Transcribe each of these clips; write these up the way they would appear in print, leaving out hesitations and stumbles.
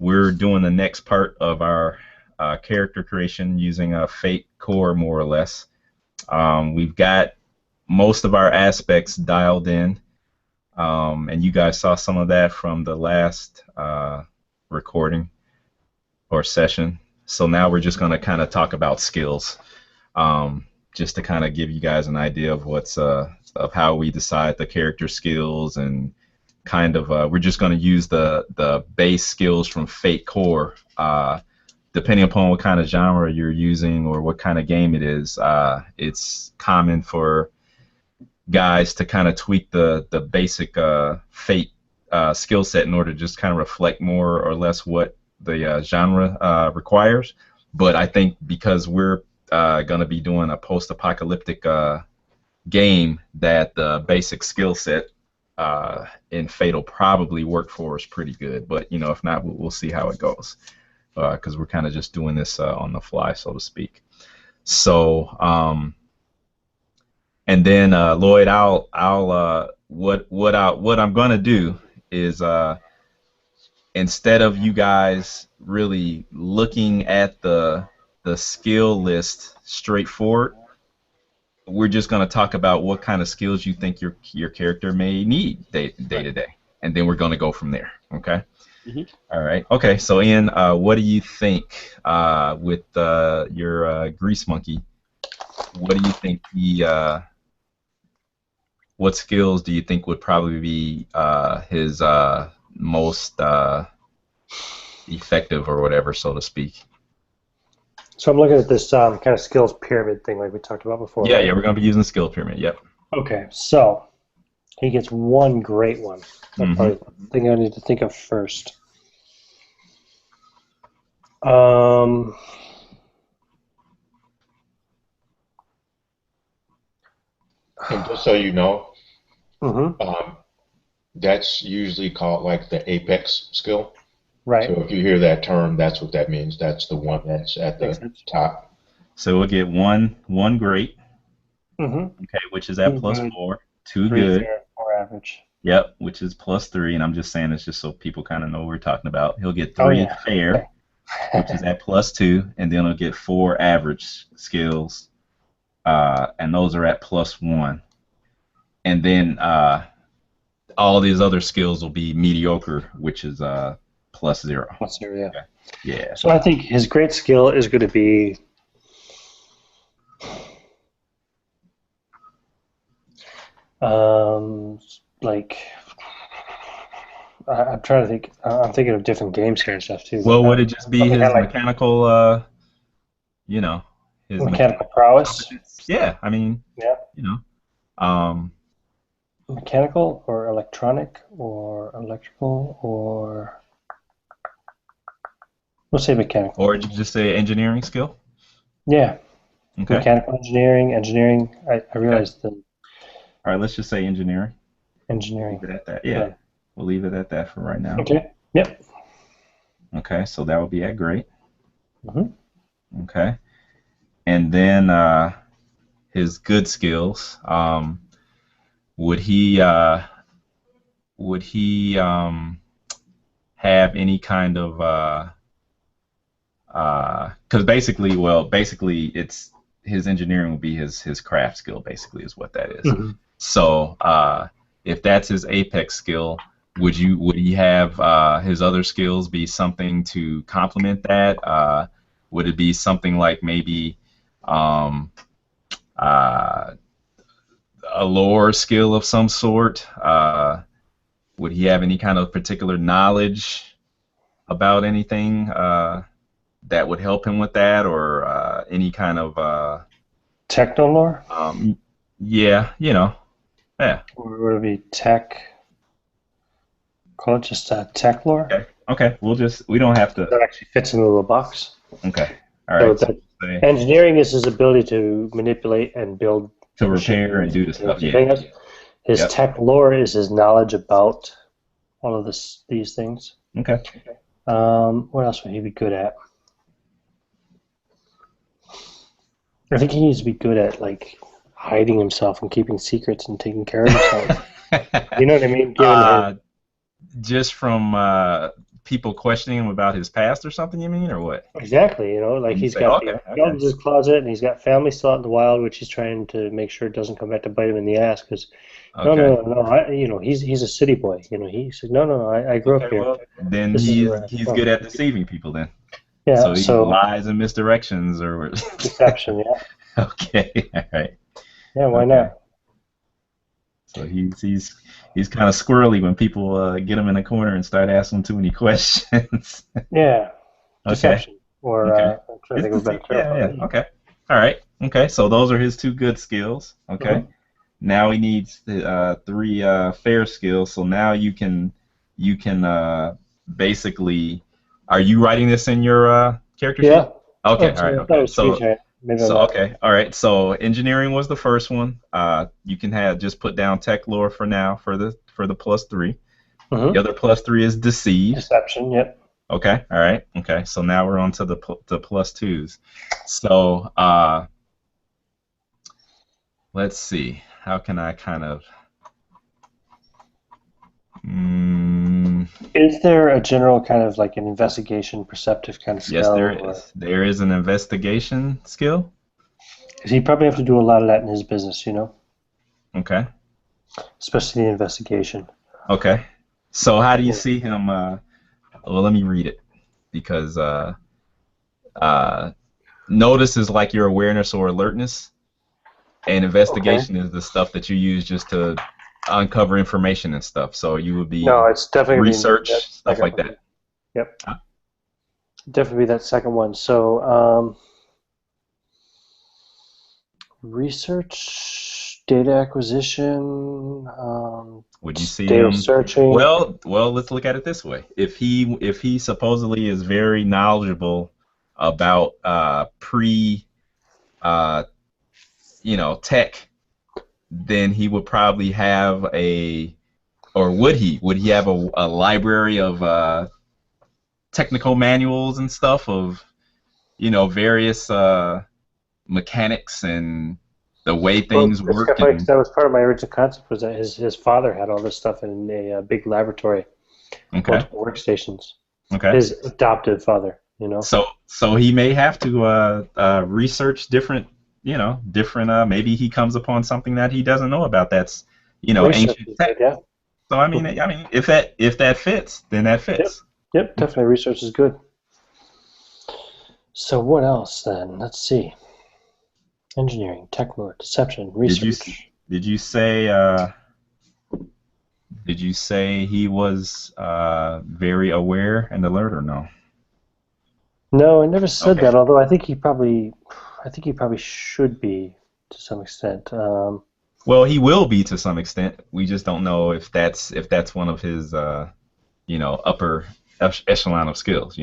we're doing the next part of our character creation using a Fate core, more or less. We've got most of our aspects dialed in, and you guys saw some of that from the last recording or session. So now we're just going to kind of talk about skills, just to kind of give you guys an idea of what's of how we decide the character skills, and kind of we're just going to use the base skills from Fate Core. Depending upon what kind of genre you're using or what kind of game it is, it's common for guys to kind of tweak the basic Fate skill set in order to just kind of reflect more or less what the genre requires. But I think because we're going to be doing a post-apocalyptic game, that the basic skill set in Fate will probably work for us pretty good. But if not, we'll see how it goes, because we're kind of just doing this on the fly, so to speak. So, and then Lloyd, what I'm gonna do is, instead of you guys really looking at the skill list straightforward, we're just gonna talk about what kind of skills you think your character may need day to day, and then we're gonna go from there. Okay. Mm-hmm. All right. Okay. So, Ian, what do you think with your grease monkey? What do you think what skills do you think would probably be his most effective, or whatever, so to speak? So I'm looking at this kind of skills pyramid thing like we talked about before. Yeah, right? yeah, we're going to be using the skill pyramid. Yep. Okay, so he gets one great one. That's probably the thing I need to think of first. And just so you know, that's usually called like the apex skill. Right. So if you hear that term, that's what that means. That's the one that's at the top. So we'll get one great. Mm-hmm. Okay, which is at Two plus good, 4. 2 3 good. fair, 4 average. Yep, which is plus 3, and I'm just saying it's just so people kind of know what we're talking about. He'll get 3 fair, which is at plus 2, and then he'll get 4 average skills, and those are at plus 1. And then all these other skills will be mediocre, which is plus 0. Plus 0, yeah. Okay. Yeah. So I think his great skill is going to be like, I'm trying to think. I'm thinking of different games here and stuff too. Well, would it just be his mechanical, his mechanical prowess? Yeah, I mean, yeah, mechanical or electronic or electrical, or we'll say mechanical. Or did you just say engineering skill? Yeah. Okay. Mechanical engineering. I realized that. All right, let's just say engineering. Engineering. Leave it at that. Yeah. We'll leave it at that for right now. Okay. Yep. Okay, so that would be at great. Mm-hmm. Okay. And then his good skills. Would he have any kind of because basically it's his engineering will be his craft skill, basically, is what that is. Mm-hmm. So if that's his apex skill, would he have his other skills be something to complement that? Would it be something like maybe a lore skill of some sort? Would he have any kind of particular knowledge about anything that would help him with that, or any kind of techno lore? Yeah, yeah. Or would it be tech? Call it just tech lore. Okay. We don't have to. That actually fits in the little box. Okay. All right. So engineering is his ability to manipulate and build. To repair and do the stuff. Yeah. His tech lore is his knowledge about all of these things. Okay. What else would he be good at? I think he needs to be good at like hiding himself and keeping secrets and taking care of himself. You know what I mean? Just from people questioning him about his past or something, you mean, or what? Exactly, like And you he's say, got okay, the okay. skeletons in his closet, and he's got family still out in the wild, which he's trying to make sure it doesn't come back to bite him in the ass. Because no, Okay. no, no, no, he's a city boy. He said, no, no, no, I grew up Okay, here. well, then This is where I'm he's from. good at deceiving people then. Yeah, So he so lies and misdirections or deception, yeah, okay, all right. yeah, why Okay. not? So he's kind of squirrely when people get him in a corner and start asking too many questions. Yeah, Okay. deception, or Okay. I'm trying to It's think of a the better term yeah, for yeah. it. Okay. All right. Okay. So those are his two good skills. Okay. Mm-hmm. Now he needs the three fair skills. So now you can basically. Are you writing this in your character sheet? Yeah. Okay. Oh, All right. sorry, I thought it Okay. was screen sharing. Maybe I'm So not. okay. All right. So engineering was the first one. You can have just put down tech lore for now for the +3. The Mm-hmm. other +3 is deceive. Deception, yep. Okay. All right. Okay. So now we're on to the +2s. So let's see. How can I kind of? Mm, Is there a general kind of like an investigation, perceptive kind of yes, there skill, or is. There is an investigation skill. because he probably have to do a lot of that in his business, Okay. especially the investigation. Okay. So how do you Yeah. see him? Well, let me read it because uh, notice is like your awareness or alertness, and Okay. investigation is the stuff that you use just to uncover information and stuff. So you would No, be it's definitely gonna be that research stuff second like one. that. Yep, definitely be that second one. So, research, data acquisition, Would you see data him? searching. Well, let's look at it this way. If he supposedly is very knowledgeable about pre uh, tech, then he would probably have a or would he have a library of technical manuals and stuff of various mechanics and the way Well, things it's kind work of funny 'cause and that was part of my original concept was that his father had all this stuff in a big laboratory, okay, multiple workstations. okay. His adoptive father. So he may have to research different maybe he comes upon something that he doesn't know about that's Research ancient is tech. good, yeah. So I mean if that fits, then that Yep, fits. yep, definitely research is good. So what else then? Let's see. Engineering, tech lore, deception, Did you research. did you say he was very aware and alert or no? No, I never said Okay. that, although I think he probably should be to some extent. Well, he will be to some extent. We just don't know if that's one of his upper echelon of skills.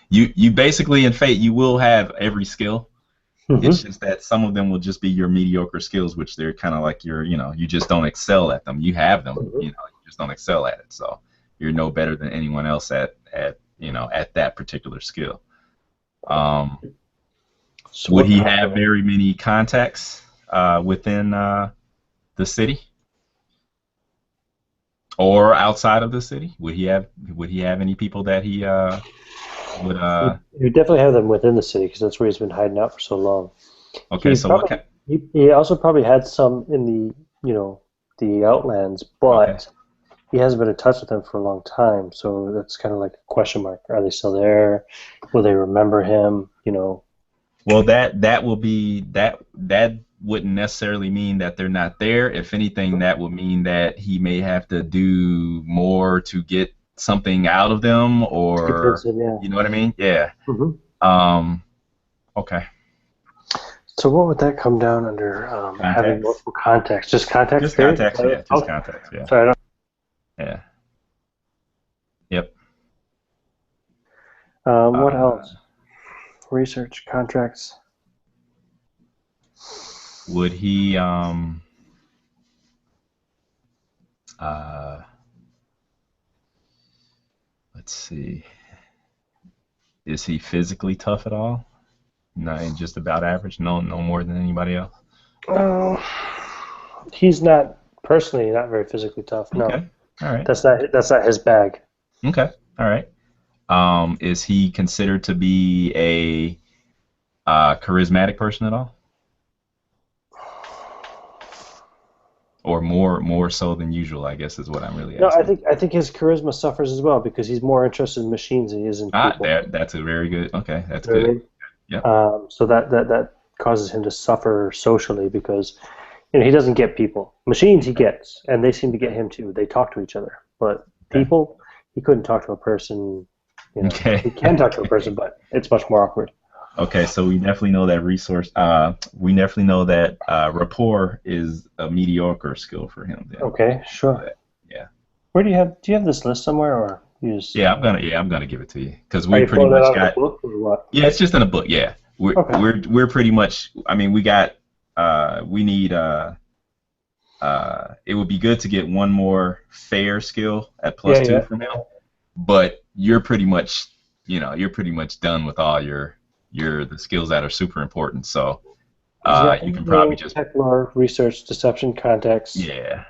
You basically in Fate you will have every skill. It's Mhm. just that some of them will just be your mediocre skills, which they're kind of like you just don't excel at them. You have them, Mhm. you just don't excel at it. So you're no better than anyone else at that particular skill. Um, So would what he kind have of very many contacts within the city or outside of the city? Would he have any people that he would you definitely have them within the city because that's where he's been hiding out for so long. okay, He so what probably kind he also probably had some in the Outlands, okay. but he hasn't been in touch with them for a long time. So that's kind of like a question mark. Are they still there? Will they remember him? Well, that will be that wouldn't necessarily mean that they're not there. If anything, that would mean that he may have to do more to get something out of them, To or convince him, yeah. you know what I mean? Yeah. Hmm. Um. Okay. So what would that come down under having Contacts. multiple contacts? Just contacts, Just period? contacts. Yeah. Just Okay. contacts. Yeah. Sorry, I Yeah. Yep. don't. What Uh, else? Research, contracts. would he uh let's see. Is he physically tough at all? No, just about average. No more than anybody else. Uh, he's not personally not very physically tough. No, Okay. All right. that's not his bag. Okay. All right. Is he considered to be a charismatic person at all, or more so than usual? I guess is what I'm really No, asking. I think his charisma suffers as well because he's more interested in machines than he is in people. That's a very good. Okay, that's You know what I good. mean? Yep. So that causes him to suffer socially because he doesn't get people. Machines he gets, and they seem to get him too. They talk to each other, but Okay. people, he couldn't talk to a person. Okay. He can talk to a person, but it's much more awkward. Okay, so we definitely know that resource. We definitely know that rapport is a mediocre skill for him. Then, Okay, sure. yeah, Where do you have this list somewhere, or you just I'm gonna give it to you because are we you pretty pulling it much out of the got. book or what? Yeah, it's just in a book. Yeah, Okay. we're pretty much. I mean, we got. We need. It would be good to get one more fair skill at Yeah, +2 yeah. from him, but you're pretty much. You're pretty much done with all your the skills that are super important. So. He's got You can probably engineering, just tech lore, research, deception, context. yeah.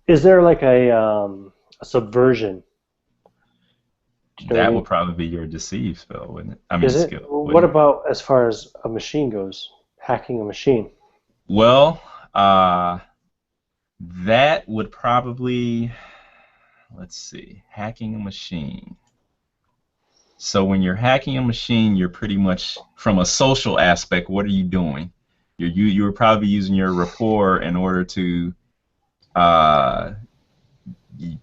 Is there like a subversion? Do you know what I That would mean? probably be your deceive spell, wouldn't it? I mean Is it? skill, What wouldn't it? about as far as a machine goes? Hacking a machine. Well, that would probably let's see, hacking a machine. So when you're hacking a machine, you're pretty much from a social aspect. What are you doing? You're probably using your rapport in order to uh, get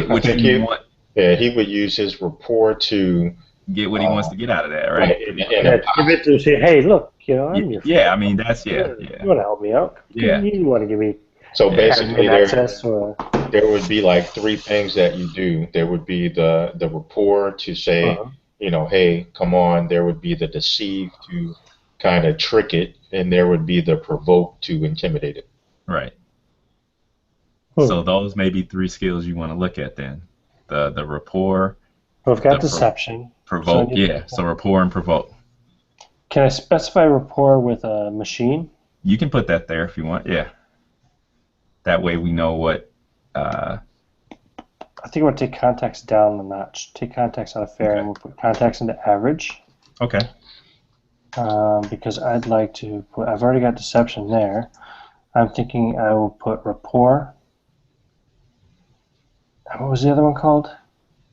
I what think you want, he would use his rapport to get what he wants to um, get out of that, right right? Pretty in much. a Yeah, to give it to say, hey, look, I'm your Yeah, I friend. mean that's You yeah, want to, yeah, you want to help me out? yeah, You want to give me so yeah. basically admin access or there would be like three things that you do. There would be the rapport to say, uh, hey, come on. There would be the deceive to kind of trick it, and there would be the provoke to intimidate it. Right. hmm. So those may be three skills you want to look at then. The rapport, Well, I've got the deception, so I provoke. need. Yeah. So rapport and provoke. Can I specify rapport with a machine? You can put that there if you want. Yeah. That way we know what. Uh, I think I'm going to take context down a notch. Take context out of fair, okay. and we'll put context into average. Okay. Because I'd like to put. I've already got deception there. I'm thinking I will put rapport. What was the other one called?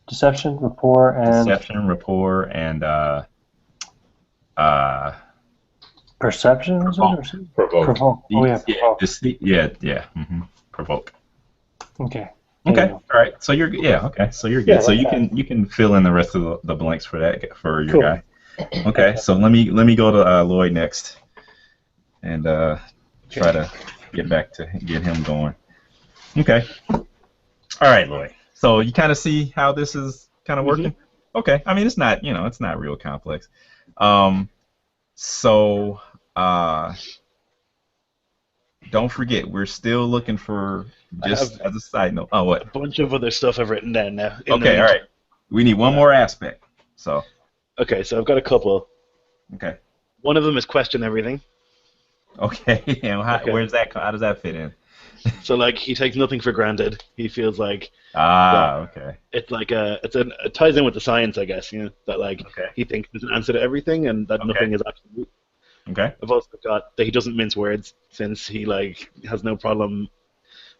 Deception, rapport, and Deception, rapport, and uh, perception. Was it provoke. or something? Provoke. Provoke. Oh yeah, Yeah. provoke. Yeah. Yeah. Provoke. Okay. There you Okay. go. All right. So you're yeah. Okay. So you're Yeah, good. So like that. you can fill in the rest of the blanks for that for your Cool. guy. Okay. So let me go to Lloyd next and try to get him going. Okay. All right, Lloyd. So you kind of see how this is kind of Hmm. working. Okay. I mean, it's not real complex. Um. So don't forget, we're still looking for I have just as a side note. Oh, what? a bunch of other stuff I've written down now in the Okay. All right. meantime. We need one Uh, more aspect. So. okay, so I've got a couple. Okay. One of them is question everything. Okay. And Okay. where's that? How does that fit in? So like he takes nothing for granted. He feels like that Okay. it's like it ties in with the science, I guess, that like Okay. he thinks there's an answer to everything and that Okay. nothing is absolute. Okay. I've also got that he doesn't mince words since he like has no problem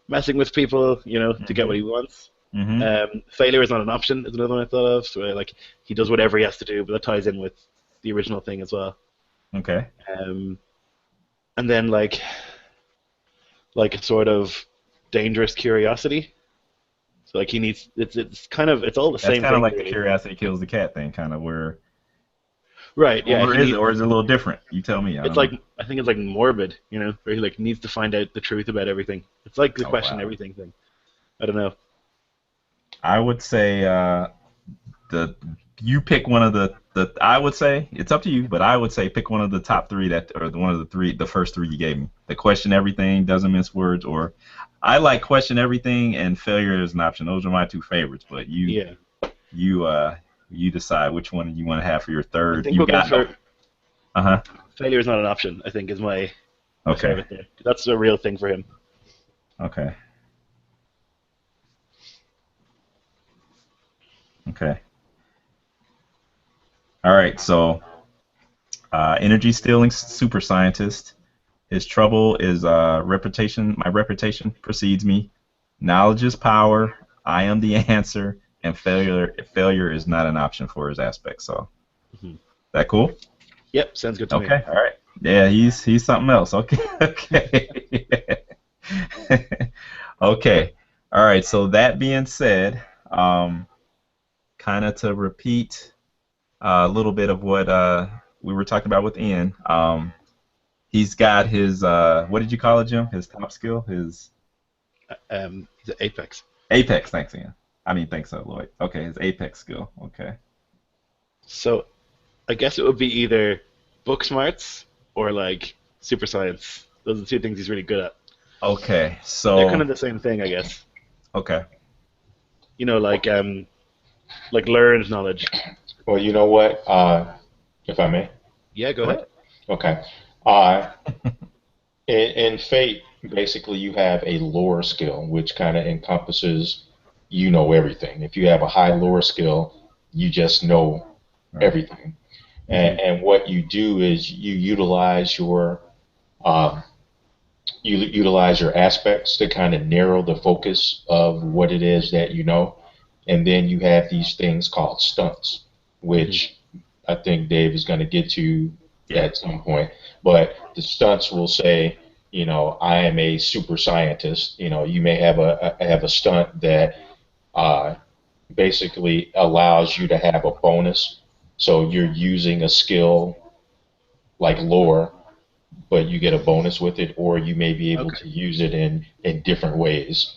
messing with people, to get what Mhm. he wants. Mhm. Failure is not an option is another one I thought of. So like he does whatever he has to do, but that ties in with the original thing as well. Okay. Um, and then like a sort of dangerous curiosity. So like he needs it's kind of it's all the That's same kind of thing like the really. curiosity kills the cat thing, kind of where, Right, yeah, he needs or is it a little different? You tell me. I it's don't know. like I think it's like morbid, where he like needs to find out the truth about everything. It's like the Oh question wow. everything thing. I don't know. I would say the you pick one of the I would say it's up to you, but I would say pick one of the top three that or one of the first three you gave me. The question everything, doesn't miss words, or I like question everything and failure is an option. Those are my two favorites, but Yeah. you you decide which one you want to have for your I third. think You we'll go got for uh-huh. failure is not an option, I think is my Okay. favorite there. That's a real thing for him. Okay. Okay. All right, so energy stealing super scientist. His trouble is reputation. My reputation precedes me. Knowledge is power. I am the answer, and failure is not an option for his aspect. So Mhm. that cool? Yep, sounds good to me. Okay, all right. Yeah, he's something else. Okay, okay, okay. All right. So that being said, kind of to repeat a little bit of what we were talking about with Ian. He's got his what did you call it, Jim? His top skill, his The Apex. apex. Thanks, Ian. I mean, thanks, Lloyd. Okay, his apex skill. Okay. So I guess it would be either book smarts or like super science. Those are the two things he's really good at. Okay. They're kind So of the same thing, I guess. okay. You know, like learned knowledge. Well, you know what? If I may. Yeah, go Go ahead. ahead. Okay. Uh, in Fate, basically, you have a lore skill, which kind of encompasses you know everything. If you have a high lore skill, you just know All right. everything. Hmm. And what you do is uh, you utilize your aspects to kind of narrow the focus of what it is that you know. And then you have these things called stunts, Hmm. which I think Dave is going to get to Yeah. at some point. But the stunts will say, I am a super scientist. You may have a stunt that uh, basically allows you to have a bonus. So you're using a skill like lore, but you get a bonus with it, or you may be able Okay. to use it in different ways.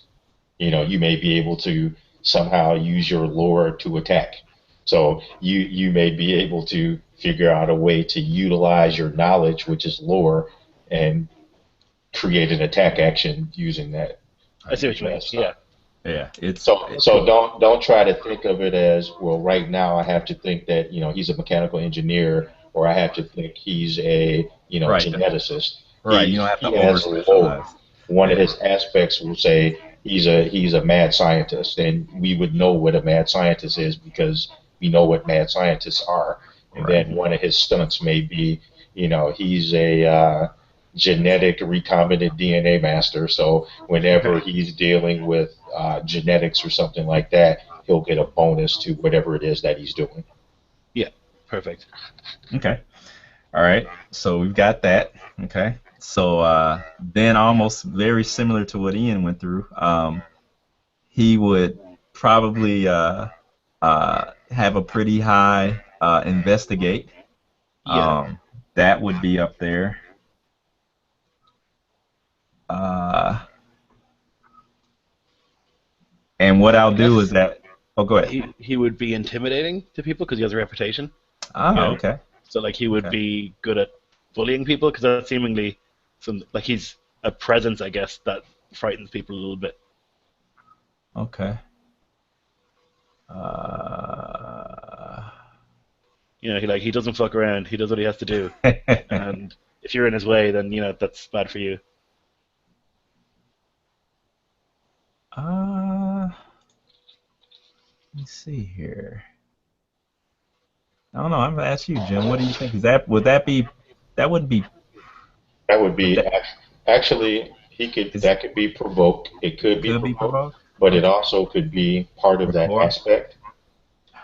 You may be able to somehow use your lore to attack. So you may be able to figure out a way to utilize your knowledge, which is lore, and create an attack action using that I see what you using mean. that Yeah. stuff. Yeah. So It's cool. don't try to think of it as, well, right now I have to think that he's a mechanical engineer, or I have to think he's a Right. geneticist. Right. You don't have to He over has lore. specialize. One of Yeah. his aspects will say he's a mad scientist, and we would know what a mad scientist is because we know what mad scientists are. And Right. then one of his stunts may be, he's a genetic recombinant DNA master. So whenever he's dealing with genetics or something like that, he'll get a bonus to whatever it is that he's doing. Yeah. Perfect. Okay. All right. So we've got that. Okay. So then almost very similar to what Ian went through, he would probably have a pretty high investigate. Yeah. That would be up there. Uh, and what I I'll do is guess that. Oh, go ahead. he would be intimidating to people because he has a reputation. You Ah, know, okay. so like he would Okay. be good at bullying people because that's seemingly some like he's a presence, I guess, that frightens people a little bit. Okay. Uh, He doesn't fuck around. He does what he has to do, and if you're in his way, then that's bad for you. uh, let me see here. I don't know. I'm gonna ask you, Jim. What do you think? Is that would that be that wouldn't be That would would be that actually is that could be provoked. It could be could be provoked, provoked? but it Okay. also could be part of Or that core? aspect.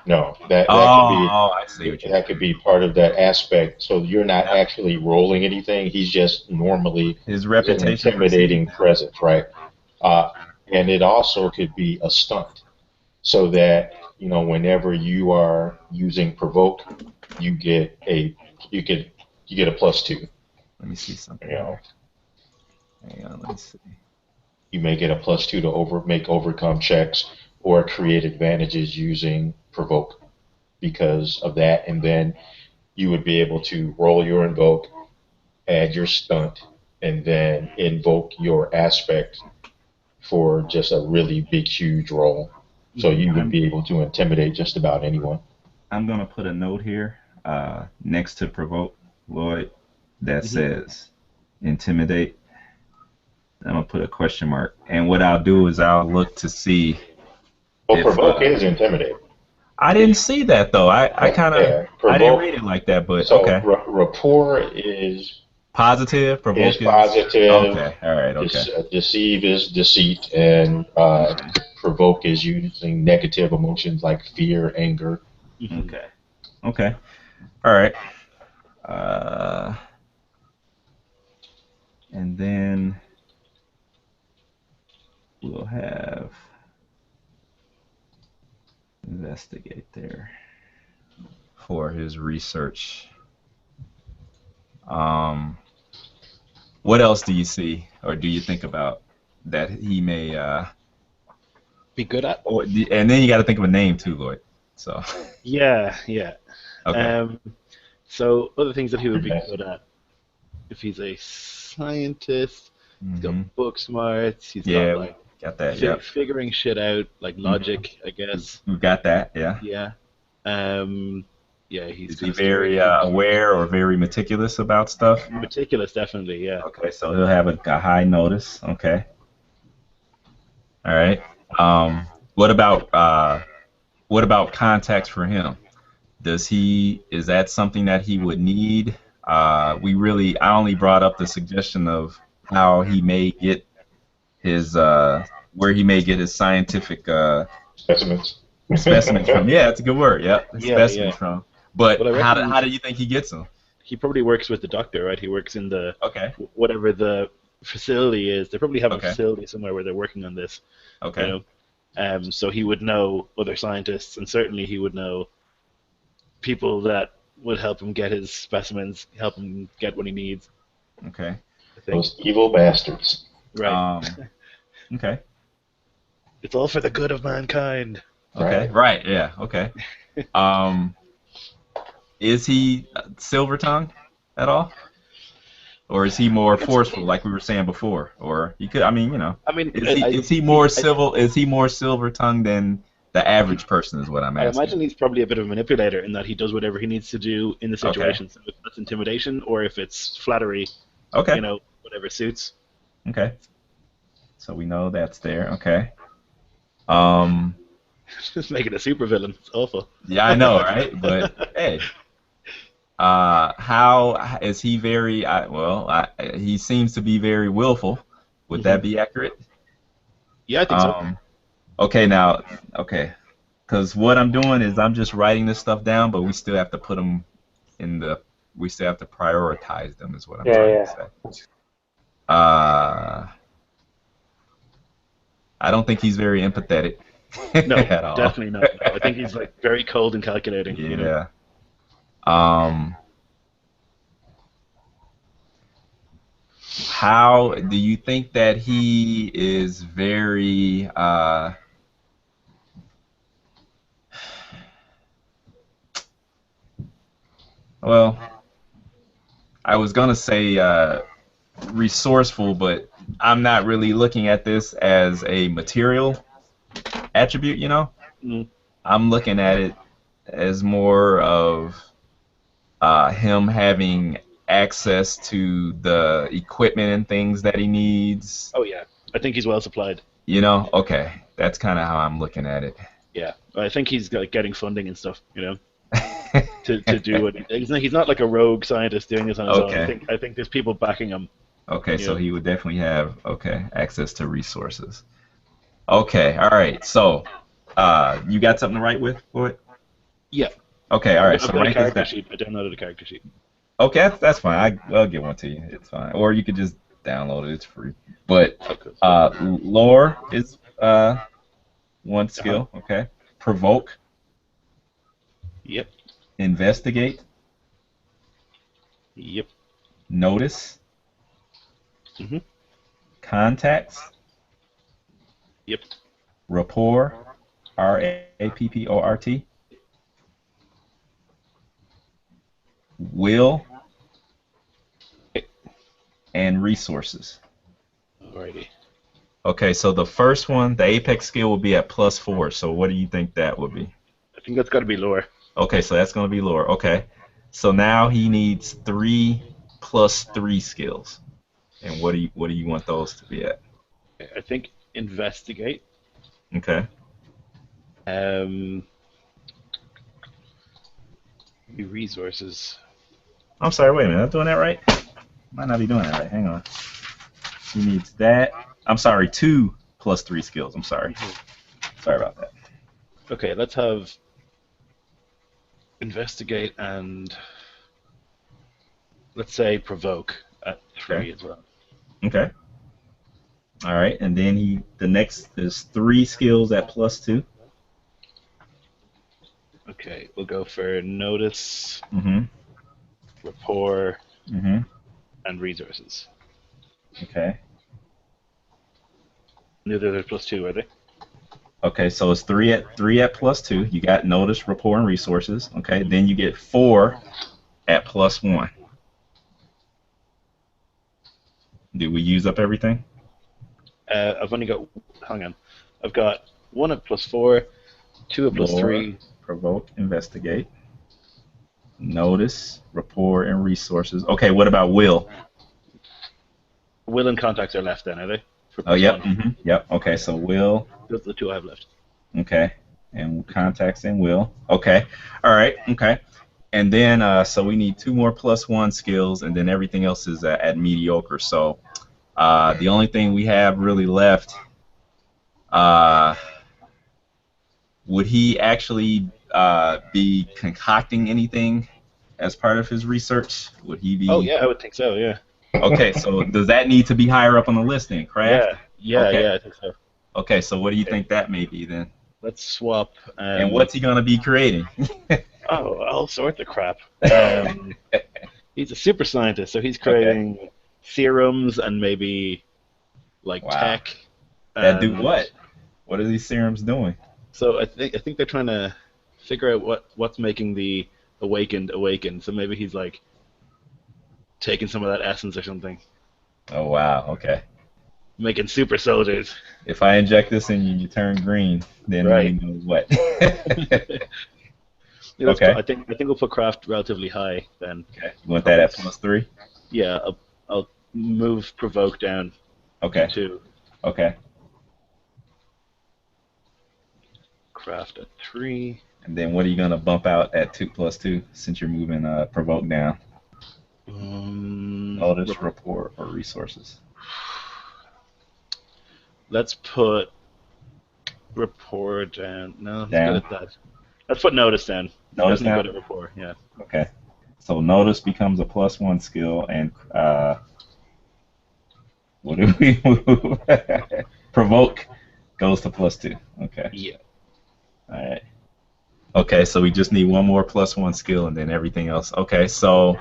No, that could Oh, be oh, I see what you're that saying. could be part of that aspect. So you're not Yep. actually rolling anything. He's just normally His he's an reputation precedes intimidating him. presence, right? And it also could be a stunt, so that whenever you are using provoke, you get a you get you get a +2. Let me see You something know, here. Hang on, let me see. you may get a +2 to overcome checks or create advantages using provoke because of that, and then you would be able to roll your invoke, add your stunt, and then invoke your aspect for just a really big, huge roll. So Hmm. you would I'm be able to intimidate just about anyone. I'm gonna put a note here next to provoke Lloyd that Hmm. says intimidate. I'm gonna put a question mark. And what I'll do is I'll look to see Well, if provoke is intimidate. I didn't see that though. I kind of Yeah, I didn't provoke. read it like that, but So okay. rapport is Positive, provoke is positive, okay. All right, okay. deceive is deceit, and Okay. provoke is using negative emotions like fear, anger. Mhm. Okay. Okay. All right. Uh, and then we'll have investigate there for his research. Um, what else do you see or do you think about that he may Be good at. and then you got to think of a name too, Lloyd. So, Yeah, yeah. okay. Um, so other things that he would be Yes. good at if he's a scientist, he's got Hmm. book smarts, he's got Yeah, we like got that. Yep. figuring shit out, like Hmm. logic, I guess. We've got that. Yeah. Yeah. Um, yeah, he's Is he got straight very A's. aware or very meticulous about stuff? Meticulous, definitely. Yeah. Okay, so he'll have a high notice. Okay. All right. Um, what about uh, what about contacts for him? Is that something that he would need? I only brought up the suggestion of how he may get his where he may get his scientific Specimens. specimens from. Yeah, that's a good word. Yep, his Yeah, specimens yeah. from. But Well, I how reckon do you think he gets them? he probably works with the doctor, right? He works in the Okay, whatever the facility is. They probably have a okay, facility somewhere where they're working on this, you okay, know. So he would know other scientists, and certainly he would know people that would help him get his specimens, help him get what he needs. okay. I think. Those evil bastards. Right. Um, okay, It's all for the good of mankind. okay, Right. right, yeah, okay. Um, is he silver tongued at all? Or is he more I could. forceful, like we were saying before? Or he could, I mean, I mean, is he more civil? Is he more silver tongued than the average person? Is what I'm I asking. imagine he's probably a bit of a manipulator in that he does whatever he needs to do in the Okay, situation. So if that's intimidation or if it's flattery, okay, whatever suits. okay. So we know that's there. Okay. Um, Just make it a supervillain. It's awful. yeah, I know, right? But hey, how is he very? He seems to be very willful. Would Hmm. that be accurate? Yeah, I think so. Um, okay, now, okay, because what I'm doing is I'm just writing this stuff down, but we still have to put them in the. We still have to prioritize them, is what I'm Yeah, trying to yeah. say. Uh, I don't think he's very empathetic No, at all. definitely not. No, I think he's like very cold and calculating. Yeah. Um, how do you think that he is very well, I was gonna say resourceful, but I'm not really looking at this as a material attribute. Mm. I'm looking at it as more of him having access to the equipment and things that he needs. Oh yeah, I think he's well supplied. Okay, that's kind of how I'm looking at it. Yeah, I think he's like getting funding and stuff. To do it. He's not like a rogue scientist doing this on his own. I Okay. think I think there's people backing him. Okay, You so know. he would definitely have access to resources. Okay, all right. So, you got something to write with, Boyd? Yeah, Okay, all right. So I've got a write this character down. sheet. I downloaded a character sheet. Okay, that's fine. I'll get one to you. It's fine. Or you could just download it. It's free. But Okay. lore is one Uh-huh. skill. Okay. Provoke, Yep. investigate, Yep. notice, Mhm. contacts, Yep. rapport, RAPPORT, will, and resources. Alrighty. Okay, so the first one, the apex skill will be at +4. So what do you think that would be? I think that's got to be lore. Okay, so that's going to be lore. Okay, so now he needs 3 + 3 skills. And what do you want those to be at? I think investigate. Okay, Um, New resources. I'm sorry, wait a minute. I'm doing that right? Might not be doing that right. Hang on. He needs that. I'm sorry, 2 plus 3 skills. I'm sorry. Sorry about that. Okay, let's have investigate and let's say provoke at 3 Okay. as well. Okay. All right, and then the next is 3 skills at plus 2. Okay, we'll go for notice, Mm-hmm. rapport, Mm-hmm. and resources. Okay. Neither are +2, are they? Okay, so it's 3 at plus 2. You got notice, rapport, and resources. Okay, then you get 4 at plus 1. Did we use up everything? I've only got. Hang on. I've got 1 at +4, 2 at Lore, +3. provoke, investigate, notice, rapport, and resources. Okay, what about will? Will and contacts are left then, are they? For Oh, yep. +1. Mm-hmm. Yep. Okay, so will. Those are the 2 I have left. Okay, and contacts and will. Okay. All right. Okay. And then, so we need 2 more plus 1 skills, and then everything else is at mediocre. So the only thing we have really left, would he actually be concocting anything as part of his research? Would he be? Oh yeah, I would think so. Yeah. Okay, so does that need to be higher up on the list then? Craft? Yeah. Okay. Yeah. I think so. Okay, so what do you Okay. think that may be then? Let's swap. And what's he gonna be creating? Oh, all sorts of crap. He's a super scientist, so he's creating serums and maybe like Wow. tech. That do and- what? What are these serums doing? So I think they're trying to figure out what's making the awakened awaken. So maybe he's like taking some of that essence or something, Oh wow, okay. making super soldiers. If I inject this in you, you turn green, then Right. we know what. Yeah, Okay. I think we'll put craft relatively high then. Okay. You want that at plus 3? Yeah, I'll move provoke down Okay. to 2. Okay. Craft at 3. And then what are you gonna bump out at 2 plus 2 since you're moving provoke down? Notice, rapport, or resources. Let's put rapport down. No, let's Down. good at that. Let's put notice down. Notice Definitely now? good at rapport. Yeah. Okay. So notice becomes a plus 1 skill, and what do we move? Provoke goes to plus 2. Okay. Yeah. All right. Okay, so we just need 1 more plus 1 skill, and then everything else. Okay, so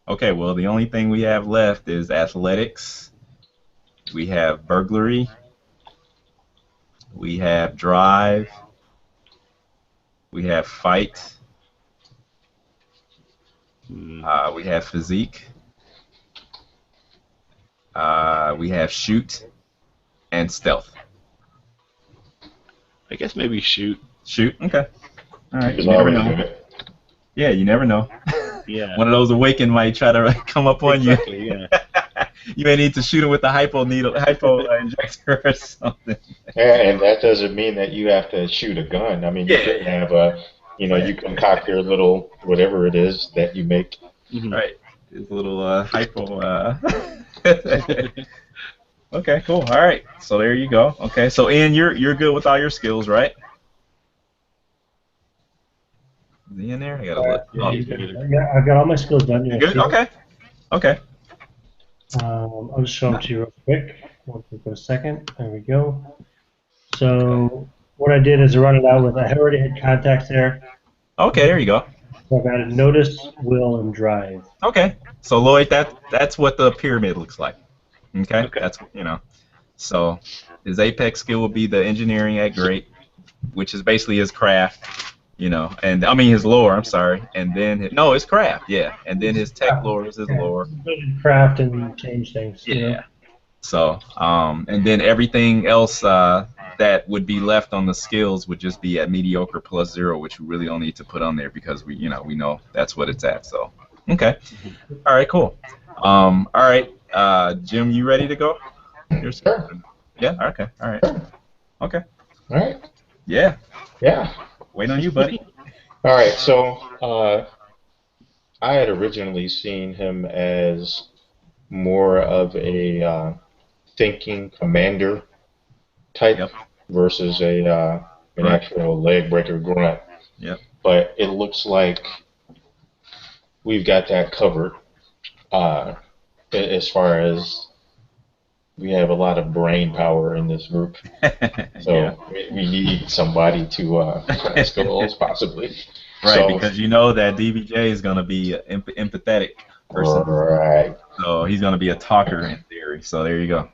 okay, well, the only thing we have left is athletics. We have burglary. We have drive. We have fight. We have physique. We have shoot and stealth. I guess maybe shoot. Shoot. Okay. All right. Because You I never already know. do it. Yeah, you never know. Yeah. One of those awakened might try to come up on Exactly, yeah. you. You may need to shoot him with a hypo injector or something. Yeah, and that doesn't mean that you have to shoot a gun. I mean, you Yeah. can have you concoct your little whatever it is that you make. Mhm. Right. His little hypo. Okay, cool. All right. So there you go. Okay. So Ian, you're good with all your skills, right? Is he in there? I gotta look. Yeah, Oh, he's good. Yeah, I've got all my skills done. you good? Okay. Okay. I'll just show them to you real quick. One quick a second. There we go. So what I did is run it out with, I already had contacts there. Okay. There you go. So I've added notice, will, and drive. Okay. So Lloyd, that's what the pyramid looks like. Okay. Okay. That's So his apex skill will be the engineering at great, which is basically his craft. And I mean his lore. I'm sorry. And then it's craft. Yeah. And then his tech lore is his lore. Craft and change things. you know? Yeah. So, and then everything else that would be left on the skills would just be at mediocre plus 0, which we really don't need to put on there because we know that's what it's at. So, okay. All right, cool. All right, Jim, you ready to go? Sure. Yeah. Okay. All right. Okay. All right. Yeah. Yeah. Waiting on you, buddy. All right. So I had originally seen him as more of a thinking commander type Yep. versus a an Right. actual leg breaker grunt. Yep. But it looks like we've got that covered uh, as far as we have a lot of brain power in this group. Yeah. So we need somebody to crack skulls, possibly. Right, So, because you know that DBJ is going to be an empathetic person, right. so he's going to be a talker in theory. So there you go.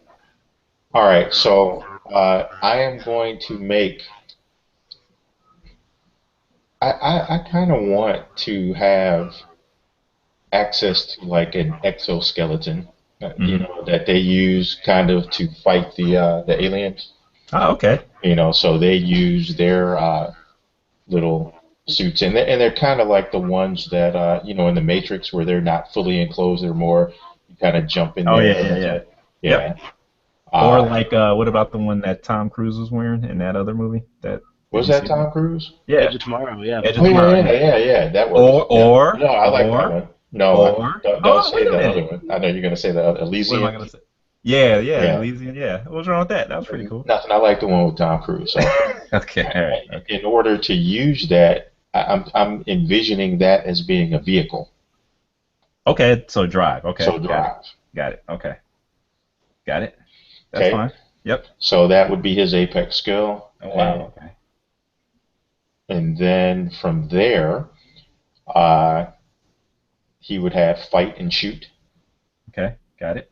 All right. So I am going to make. I kind of want to have access to like an exoskeleton, Hmm. that they use kind of to fight the aliens. Oh, okay. So they use their little suits, and they're kind of like the ones that in the Matrix where they're not fully enclosed, they're more you kind of jump in Oh there. yeah, yeah, yeah. Yeah. Yep. Or Uh, like, what about the one that Tom Cruise was wearing in that other movie? That did was you that see that? Tom Cruise? Yeah, Edge of Tomorrow, yeah. Edge of Oh Tomorrow. yeah, yeah, Yeah. yeah, yeah. That works. Or Yeah. or No, I like that or one. No, don't Hold say on, wait a the other minute. one. I know you're gonna say the other What am I Elysium. gonna say? Yeah, yeah, Yeah. Elysian. Yeah. What's wrong with that? That was pretty cool. Nothing. I like the one with Tom Cruise. So Okay. All right. Okay. in order to use that, I'm envisioning that as being a vehicle. Okay. So drive. So Okay. Got it. drive. Got it. Okay. Got it. That's Okay. fine. Yep. So that would be his apex skill, Oh wow. Okay. and then from there, uh, he would have fight and shoot. Okay. Got it.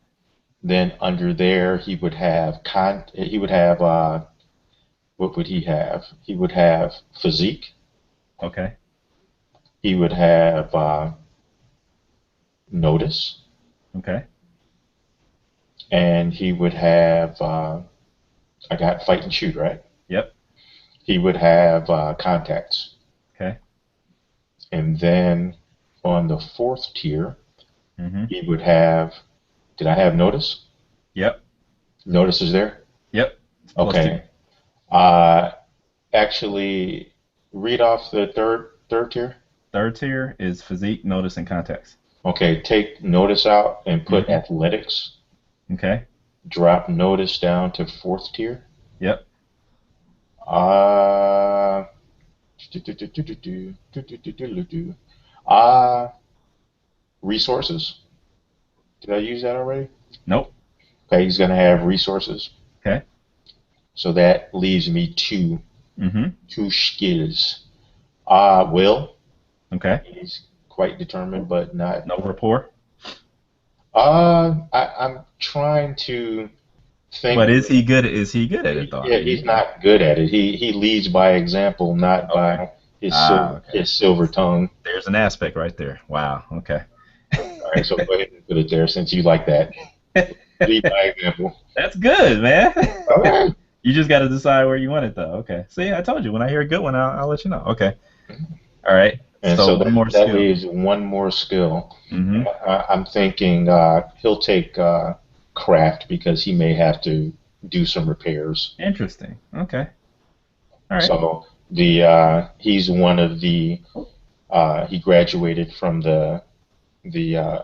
Then under there, he would have He would have what would he have? He would have physique. Okay. He would have notice, Okay. and he would have. I got fight and shoot, right? Yep. He would have contacts, Okay. and then on the fourth tier, Mhm. he would have. Did I have notice? Yep. Notice is there. Yep. It's plus two. Okay. Uh, actually, read off the third tier. Third tier is physique, notice, and context. Okay, take notice out and put Mhm. athletics. Okay. Drop notice down to fourth tier. Yep. Uh, uh, resources. Did I use that already? Nope. Okay, he's gonna have resources. Okay. So that leaves me Mhm. two skills. Will. Okay. He's quite determined, but not. No rapport. I'm trying to think. But is he good? Is he good at it though? Yeah, he's not good at it. He leads by example, not Okay. by his Okay. his silver tongue. There's an aspect right there. Wow. Okay. All right, so go ahead and put it there since you like that. Lead by example. That's good, man. Okay. You just got to decide where you want it, though. Okay. See, I told you when I hear a good one, I'll let you know. Okay. All right. And So so one more that skill. leaves one more skill. Mm-hmm. I'm thinking he'll take craft because he may have to do some repairs. Interesting. Okay. All right. So he's one of the he graduated from the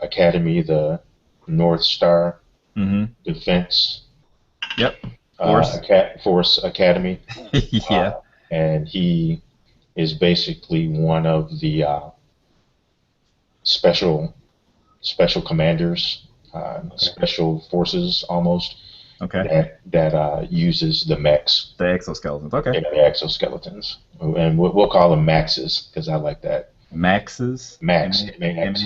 academy, the North Star Mm-hmm. Defense Yep. Force. Force Academy, Yeah. and he is basically one of the special commanders, special forces almost Okay. that uses the mechs, The exoskeletons. Okay. the exoskeletons, and we'll call them Maxes because I like that. Maxes. Max, MAX.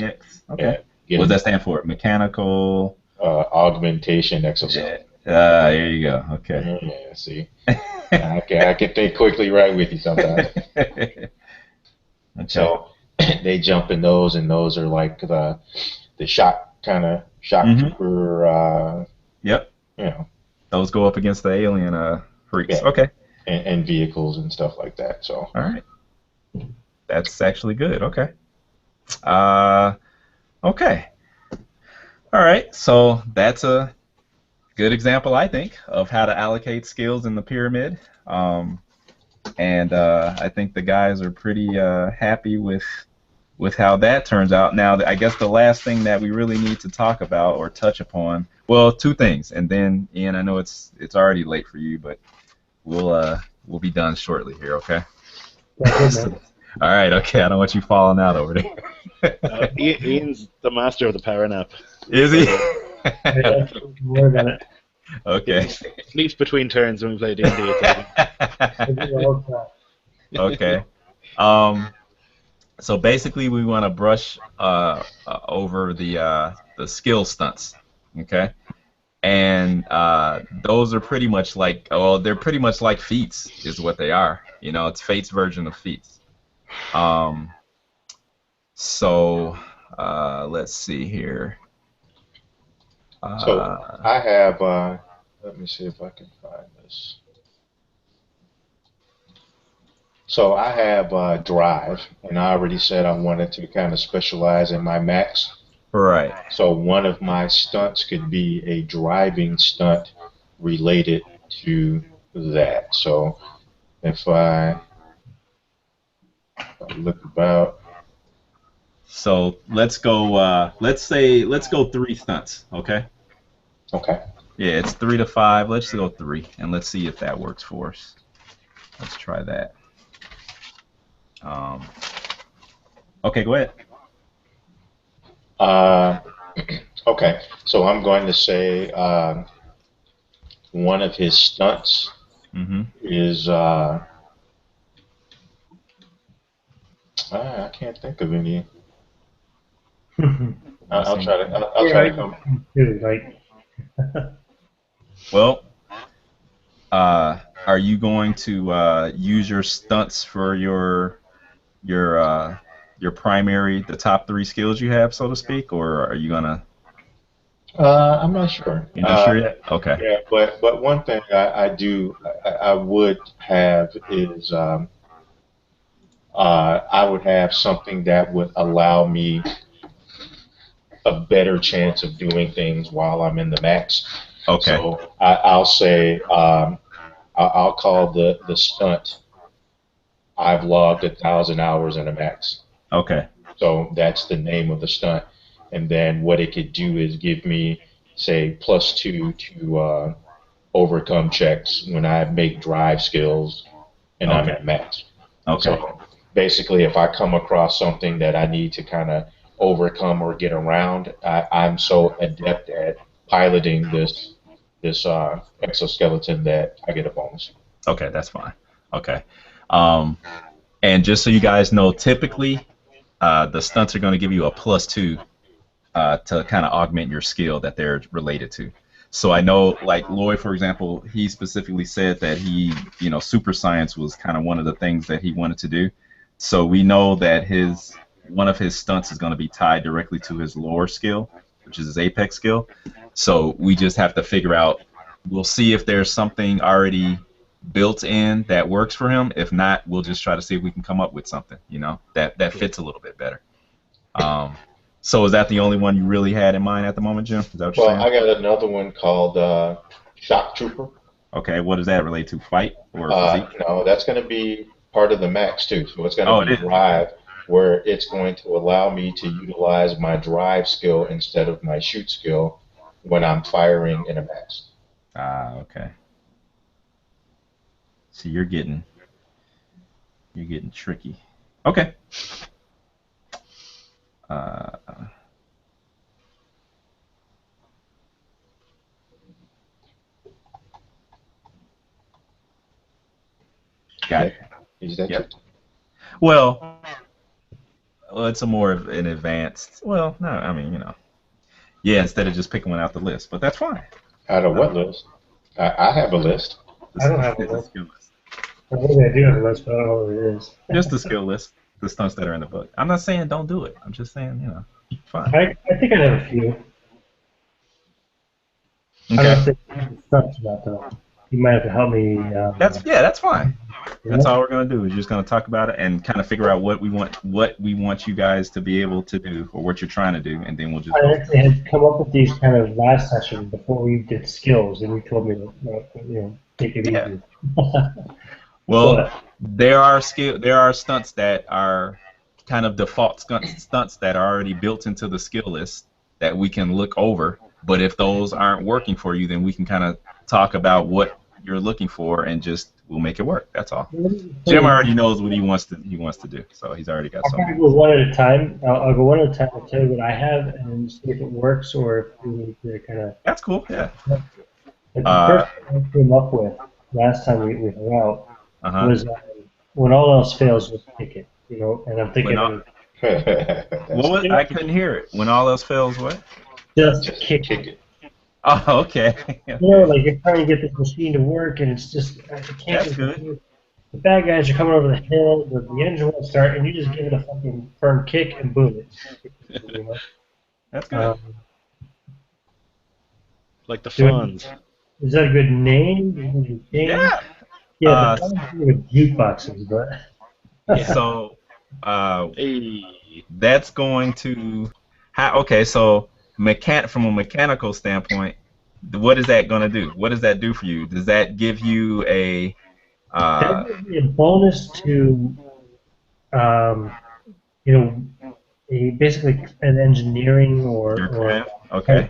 Okay. Yeah, get What does it. that stand for? Mechanical. Augmentation exoskeleton. There you go. Okay. Yeah, see, I can think quickly right with you sometimes. Okay. So they jump in those, and those are like the shock Mhm. trooper, Yep. Those go up against the alien freaks. Yeah. Okay. and vehicles and stuff like that. So All right. That's actually good. Okay. Okay. All right. So that's a good example, I think, of how to allocate skills in the pyramid. And I think the guys are pretty happy with how that turns out. Now, I guess the last thing that we really need to talk about or touch upon, well, two things, and then Ian, I know it's already late for you, but we'll be done shortly here, okay? All right, okay. I don't want you falling out over there. Ian's the master of the power nap. Is he? Yeah, don't worry about it. Okay. Sleeps between turns when we play D&D. Okay. So basically, we want to brush over the skill stunts, okay? And those are pretty much like, well, they're pretty much like feats, is what they are. You know, it's Fate's version of feats. So let's see here. So I have, let me see if I can find this. So I have drive, and I already said I wanted to kind of specialize in my max. Right. So one of my stunts could be a driving stunt related to that. So if I look about, So let's go. Let's go 3 stunts, okay? okay. Yeah, it's 3 to 5. Let's go 3, and let's see if that works for us. Let's try that. Okay, go ahead. Okay, so I'm going to say one of his stunts is I can't think of any. I'll try to. I'll try to come. Like, Well, are you going to use your stunts for your primary, the top 3 skills you have, so to speak, or are you gonna? I'm not sure. You're not sure yet? Okay. Yeah, but one thing I would have is I would have something that would allow me a better chance of doing things while I'm in the max. Okay. So I'll say I'll call the stunt. I've logged 1,000 hours in a max. Okay. So that's the name of the stunt. And then what it could do is give me, say, +2 to overcome checks when I make drive skills and I'm at max. Okay. So basically, if I come across something that I need to kind of overcome or get around, I'm so adept at piloting this exoskeleton that I get a bonus. Okay, that's fine. Okay. And just so you guys know, typically the stunts are going to give you a +2 to kind of augment your skill that they're related to. So I know, like Lloyd, for example, he specifically said that super science was kind of one of the things that he wanted to do. So we know that one of his stunts is going to be tied directly to his lore skill, which is his apex skill. So we just have to figure out. We'll see if there's something already built in that works for him. If not, we'll just try to see if we can come up with something, that fits a little bit better. So is that the only one you really had in mind at the moment, Jim? Is that what you're saying? I got another one called Shock Trooper. Okay, what does that relate to? Fight or physique? No, that's going to be part of the max too. So it's going to be drive, where it's going to allow me to utilize my drive skill instead of my shoot skill when I'm firing in a max. Okay. So you're getting tricky. Okay. Got it. Is that yep. Well, it's a more of an advanced. Well, no, I mean, yeah, instead of just picking one out the list, but that's fine. Out of what list? I have a list. I don't have a list. I think I do have a list, but I don't know what it is. Just the skill list, the stunts that are in the book. I'm not saying don't do it. I'm just saying, fine. I think I have a few. Okay. I don't think stunts about though. You might have to help me. That's fine. That's all we're gonna do. We're just gonna talk about it and kind of figure out what we want you guys to be able to do, or what you're trying to do, and then we'll just I go. actually had come up with these kind of last session before we did skills, and you told me to take it Yeah. easy. Well, But there are stunts that are kind of default stunts that are already built into the skill list that we can look over. But if those aren't working for you, then we can kind of talk about what you're looking for and just we'll make it work. That's all. Jim already knows what he wants to do, so he's already got I'll kind something. of go one at a time. I'll go one at a time. I'll tell you what I have and see if it works or if we need to kind of. That's cool. Yeah. Like the first thing I came up with last time we hung out Uh-huh. was when all else fails, just kick it. And I'm thinking What was I couldn't hear it. When all else fails, what? just Just kick kick it. it. Oh, okay. Okay. Like you're trying to get this machine to work and it's just it can't. That's good. The bad guys are coming over the hill, the engine won't start, and you just give it a fucking firm kick and boom it. That's good. Like the Fonz. Is that a good name? Yeah. Yeah, the fun with jukeboxes, but So Hey. that's going to okay, so from a mechanical standpoint, what is that going to do? What does that do for you? Does that give you a that gives me a bonus to you know basically an engineering your or craft? Okay.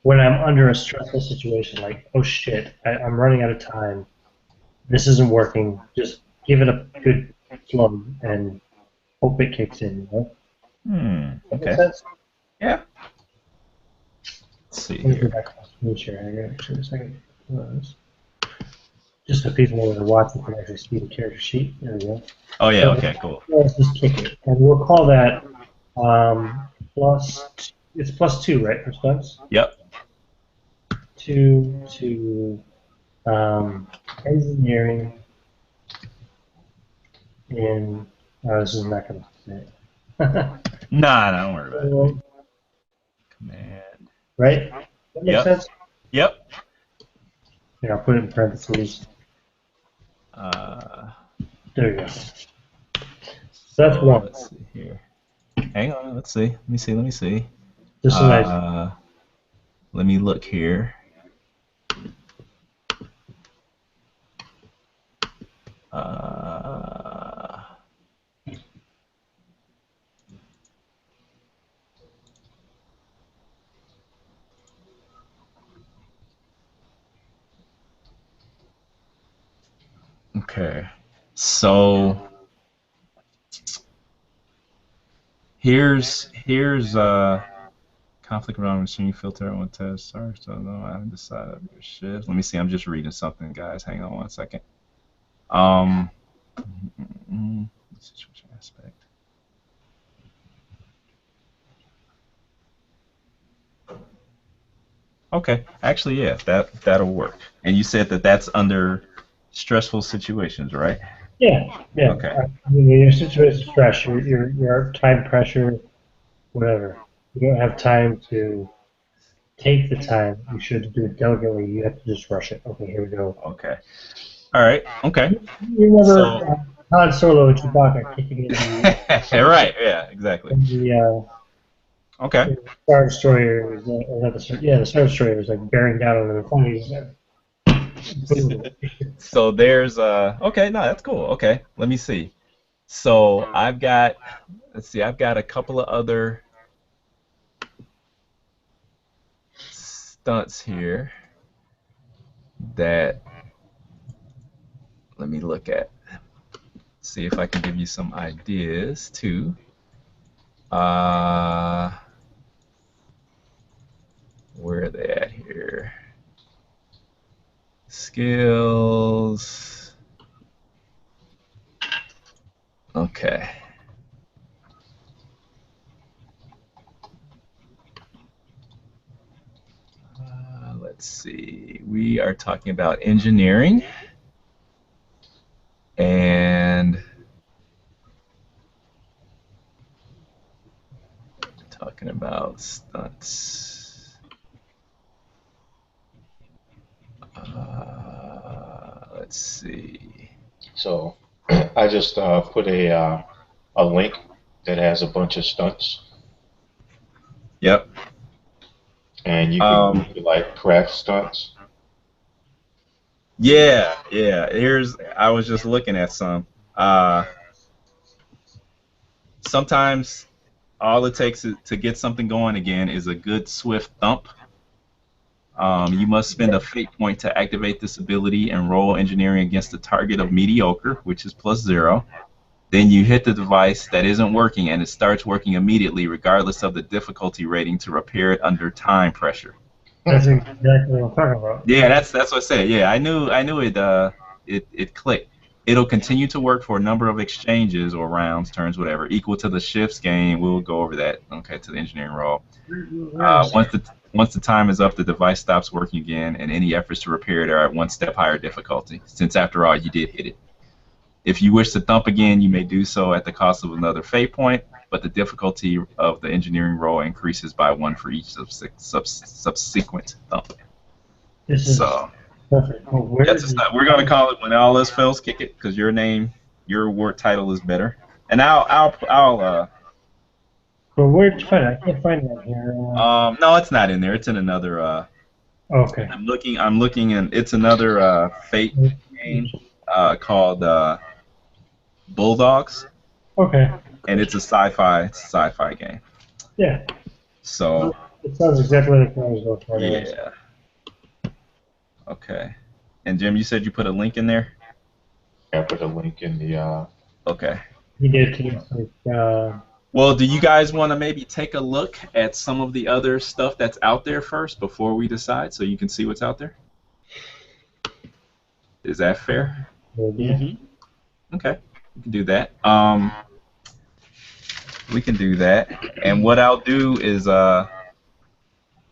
when I'm under a stressful situation, like oh shit, I'm running out of time. This isn't working. Just give it a good plug and hope it kicks in. That makes Okay. sense? Yeah. Let's see Let me go here. back to my screen share. I gotta actually a second. Just so people that are watching can actually see the character sheet. There we go. Oh yeah. So Okay. Cool. let's just kick it, and we'll call that plus. It's +2, right, for stunts? Yep. 2 to engineering in. This is not going to fit. Nah, don't worry about it. Command. Right? That makes Yep. sense? Yep. Here, I'll put it in parentheses. There you go. That's one. Let's see here. Hang on. Let's see. Let me see. This is nice. Let me look here. Okay. So here's conflict around machine filter on test. Sorry, so no, I haven't decided your shit. Let me see. I'm just reading something, guys. Hang on one second. Situation aspect. Okay. Actually, yeah, that'll work. And you said that that's under stressful situations, right? Yeah. Okay. I mean, your situation is stress, your time pressure, whatever. You don't have time to take the time. You should do it delicately. You have to just rush it. Okay, here we go. Okay. All right. Okay. You remember So. Han Solo and Chewbacca kicking in Right. Yeah. Exactly. the Okay. Star Destroyer, the Star Destroyer was like bearing down on the phone. So there's okay, no, that's cool. Okay, let me see. So let's see, I've got a couple of other stunts here that let me look at. See if I can give you some ideas too. Where are they at here? Skills. Okay. Let's see. We are talking about engineering and talking about stunts. Let's see. So I just put a link that has a bunch of stunts, Yep. and you can Um, Google like craft stunts. yeah. I was just looking at some. Uh, Sometimes all it takes to get something going again is a good swift thump. You must spend a fate point to activate this ability and roll engineering against the target of mediocre, which is +0. Then you hit the device that isn't working and it starts working immediately, regardless of the difficulty rating, to repair it under time pressure. That's exactly what I'm talking about. Yeah, that's what I said. Yeah, I knew it clicked. It'll continue to work for a number of exchanges or rounds, turns, whatever, equal to the shifts gain. We'll go over that. Okay, to the engineering roll. Once the time is up, the device stops working again, and any efforts to repair it are at one step higher difficulty. Since after all, you did hit it. If you wish to thump again, you may do so at the cost of another fate point, but the difficulty of the engineering roll increases by 1 for each subsequent thump. This is So perfect. But where that's is just not, we're gonna call it when all else fails, kick it, because your word title is better. And I'll where'd you find it? I can't find it on here. no, it's not in there. It's in another. Okay. I'm looking, and it's another Fate game called Bulldogs, Okay. and it's a sci-fi game. Yeah. So It sounds exactly like what I was going for. Anyways. yeah, okay. And Jim, you said you put a link in there. I put a link in the. Okay. He did too. It's like, Well, do you guys want to maybe take a look at some of the other stuff that's out there first before we decide, so you can see what's out there? Is that fair? yeah. Okay, we can do that. We can do that. And what I'll do is I'll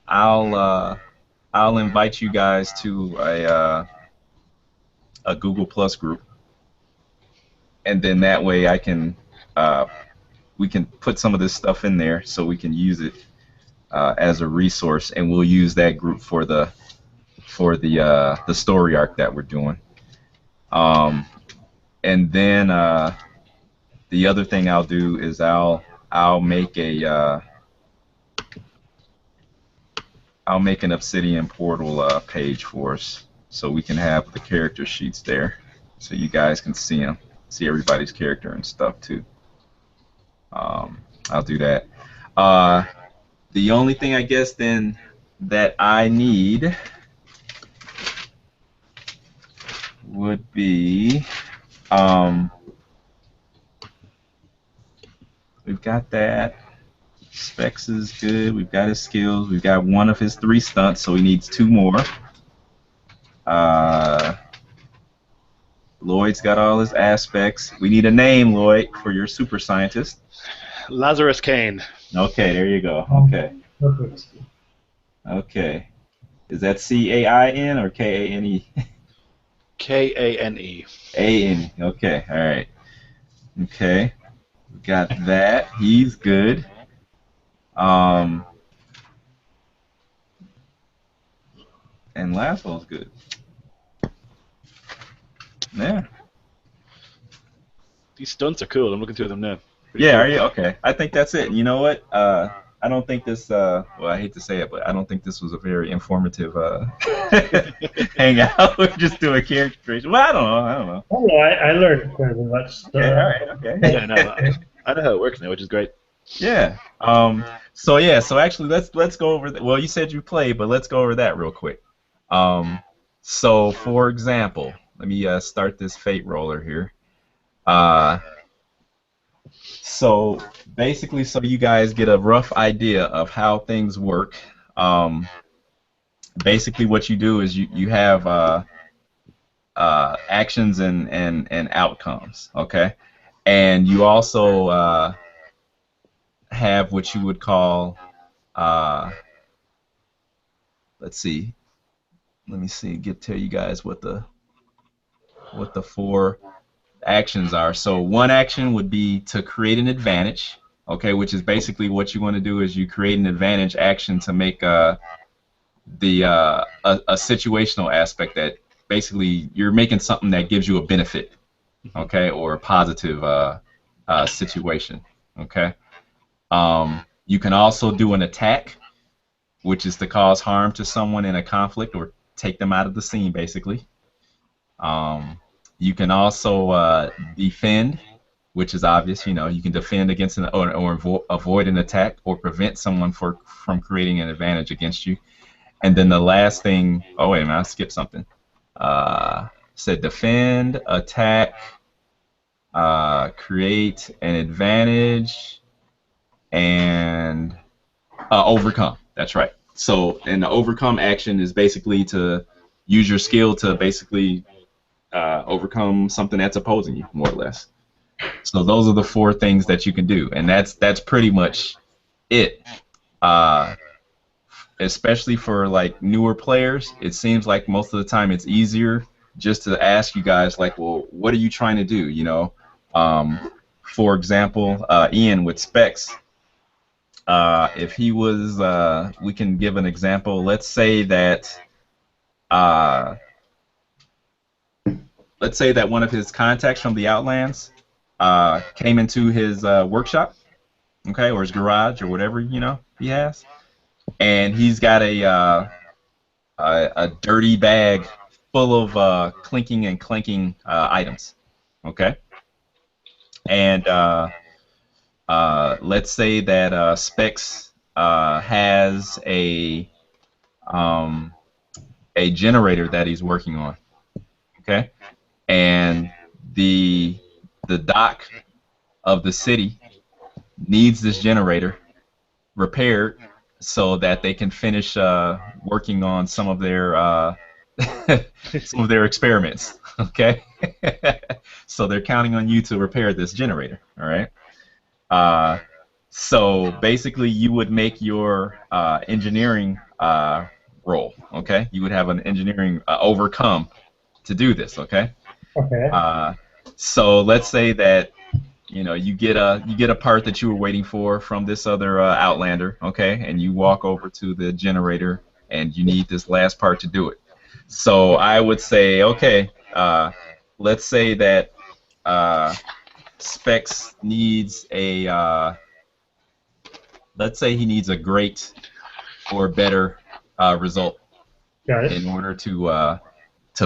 I'll invite you guys to a Google Plus group, and then that way we can put some of this stuff in there so we can use it as a resource, and we'll use that group for the story arc that we're doing. And then the other thing I'll do is I'll make an Obsidian portal page for us, so we can have the character sheets there, so you guys can see them, see everybody's character and stuff too. I'll do that. The only thing I guess then that I need would be we've got that. Specs is good. We've got his skills. We've got one of his 3 stunts, so he needs 2 more. Lloyd's got all his aspects. We need a name, Lloyd, for your super scientist. Lazarus Kane. Okay, there you go. Okay. Perfect. Okay. Is that Cain or Kane? Kane. A-N. Okay, all right. Okay. We got that. He's good. And Laszlo's good. Yeah. These stunts are cool. I'm looking through them now. Pretty Yeah, cool. are you? Okay. I think that's it. You know what? I don't think this, well, I hate to say it, but I don't think this was a very informative hangout. We're just doing character creation. Well, I don't know. Oh, no, I learned quite a bit about stuff. Okay, all right, okay. Yeah, no, I know how it works now, which is great. Yeah. So actually, let's go over that. Well, you said you played, but let's go over that real quick. So for example, let me start this fate roller here. So basically, so you guys get a rough idea of how things work. Basically, what you do is you have actions and outcomes. Okay, and you also have what you would call let's see. Let me see. Tell you guys what the 4 actions are. So one action would be to create an advantage. Okay, which is basically what you want to do is you create an advantage action to make a situational aspect that basically you're making something that gives you a benefit. okay, or a positive situation, okay. You can also do an attack, which is to cause harm to someone in a conflict or take them out of the scene, basically. Um, you can also defend, which is obvious. You can defend against or avoid an attack or prevent someone from creating an advantage against you. And then the last thing, oh wait a minute, I skipped something. Said defend, attack, create an advantage, and overcome. That's right. So, and the overcome action is basically to use your skill to basically overcome something that's opposing you, more or less. So those are the four things that you can do, and that's pretty much it. Uh, Especially for like newer players, it seems like most of the time it's easier just to ask you guys like, well, what are you trying to do? For example, Ian with specs. If he was, we can give an example. Uh, let's say that one of his contacts from the Outlands came into his workshop, okay, or his garage or whatever he has, and he's got a dirty bag full of clinking and clanking items, okay, and let's say that Specs has um, a generator that he's working on, okay, and the dock of the city needs this generator repaired so that they can finish working on some of their experiments. Okay, so they're counting on you to repair this generator. All right. Uh, so basically, you would make your engineering role. Okay, you would have an engineering overcome to do this. Okay. Okay. So let's say that you get a part that you were waiting for from this other Outlander, okay, and you walk over to the generator and you need this last part to do it. So I would say, okay, let's say that Specs needs let's say he needs a great or better result Got it. in order to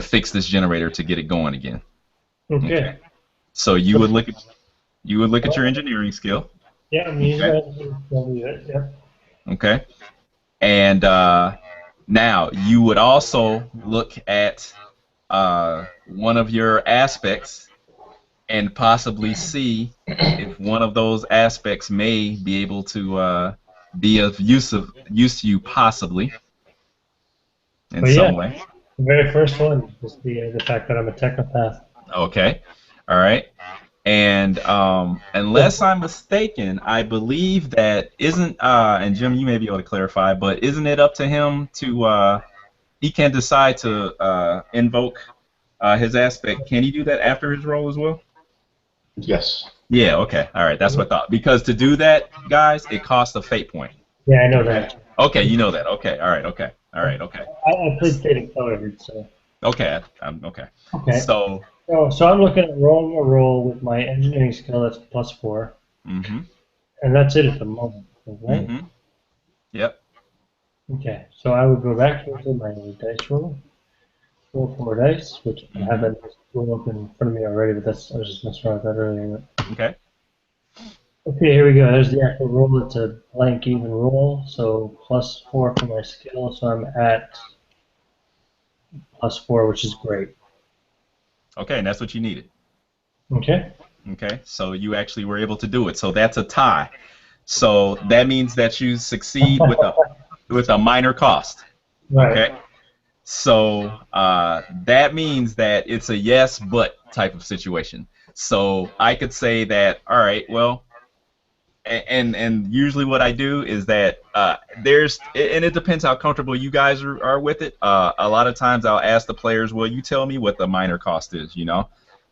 fix this generator to get it going again. Okay. So you would look at your engineering skill. Yeah, I'm using that. Yeah. Okay. And now you would also look at one of your aspects and possibly see if one of those aspects may be able to be of use to you, possibly in some way. The very first one is the fact that I'm a technopath. Okay. All right. And unless I'm mistaken, I believe that isn't and Jim, you may be able to clarify, but isn't it up to him to he can decide to invoke his aspect? Can he do that after his roll as well? Yes. Yeah. Okay. All right. That's what I thought. Because to do that, guys, it costs a fate point. Yeah, I know that. Okay, you know that. Okay. All right. Okay. All right. Okay. I played State and Colored, so. Okay. Okay. Okay. So I'm looking at rolling a roll with my engineering skill that's +4. Mm-hmm. And that's it at the moment, right? Mm-hmm. Yep. Okay, so I would go back into my dice roll. Roll 4 dice, which I have that roll open in front of me already, but I was just messing around with that earlier. Okay. Okay, here we go. There's the actual roll. It's a blank even roll, so +4 for my skill, so I'm at +4, which is great. Okay, and that's what you needed. Okay. Okay, so you actually were able to do it. So that's a tie. So that means that you succeed with a minor cost. Right. Okay. So that means that it's a yes but type of situation. So I could say that, all right, well, and usually what I do is that and it depends how comfortable you guys are with it. A lot of times I'll ask the players, well, you tell me what the minor cost is, A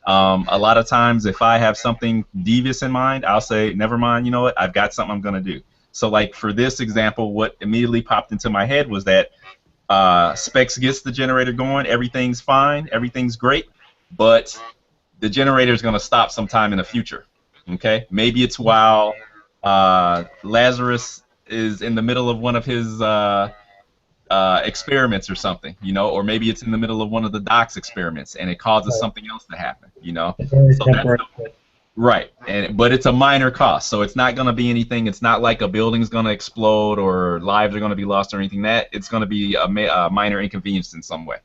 lot of times if I have something devious in mind, I'll say, never mind, you know what, I've got something I'm going to do. So like for this example, what immediately popped into my head was that Specs gets the generator going, everything's fine, everything's great, but the generator is going to stop sometime in the future. Okay, maybe it's while Lazarus is in the middle of one of his experiments or something, or maybe it's in the middle of one of the doc's experiments and it causes Right. something else to happen. It's only So that's temporary. right, but it's a minor cost, so it's not going to be anything. It's not like a building's going to explode or lives are going to be lost or anything. That it's going to be a minor inconvenience in some way.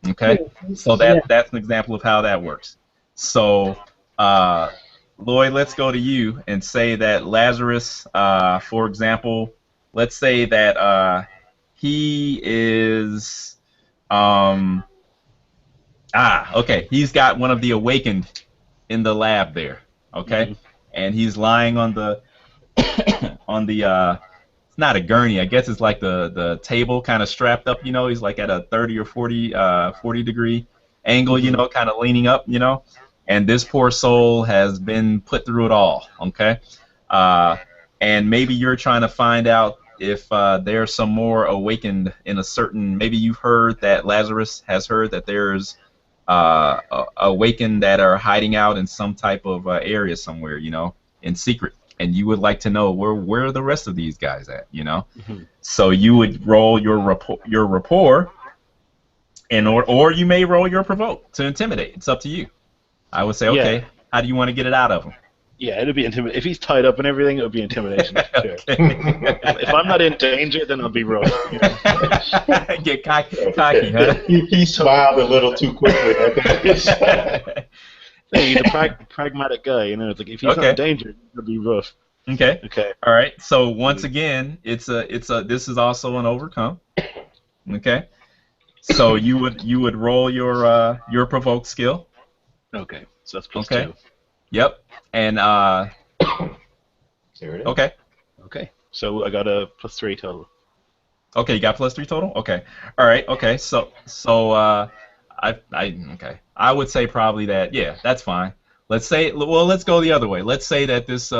Okay, so that's an example of how that works. So, Lloyd, let's go to you and say that Lazarus, for example, let's say that he is, okay, he's got one of the awakened in the lab there, okay, and he's lying on the on the it's not a gurney, I guess it's like the table kind of strapped up, he's like at a 30 or 40 degree angle, kind of leaning up, and this poor soul has been put through it all, okay, and maybe you're trying to find out if there's some more awakened in a certain, maybe you've heard that Lazarus has heard that there's awakened that are hiding out in some type of area somewhere, in secret, and you would like to know where are the rest of these guys at, So you would roll your rapport, or you may roll your provoke to intimidate. It's up to you. I would say, okay, how do you want to get it out of him? Yeah, it'll be intimidation. If he's tied up and everything, it'll be intimidation. Sure. If I'm not in danger, then I'll be rough. Get cocky, huh? He smiled a little too quickly. I He's a pragmatic guy, It's like if he's not in danger, it'll be rough. Okay. Okay. All right. So once again, this is also an overcome. Okay. So you would roll your provoke skill. Okay. So that's plus 2. Yep. And there it is. Okay. Okay. So I got a plus 3 total. Okay, you got plus 3 total. Okay. All right. Okay. So I would say probably that. Yeah, that's fine. Let's go the other way. Let's say that this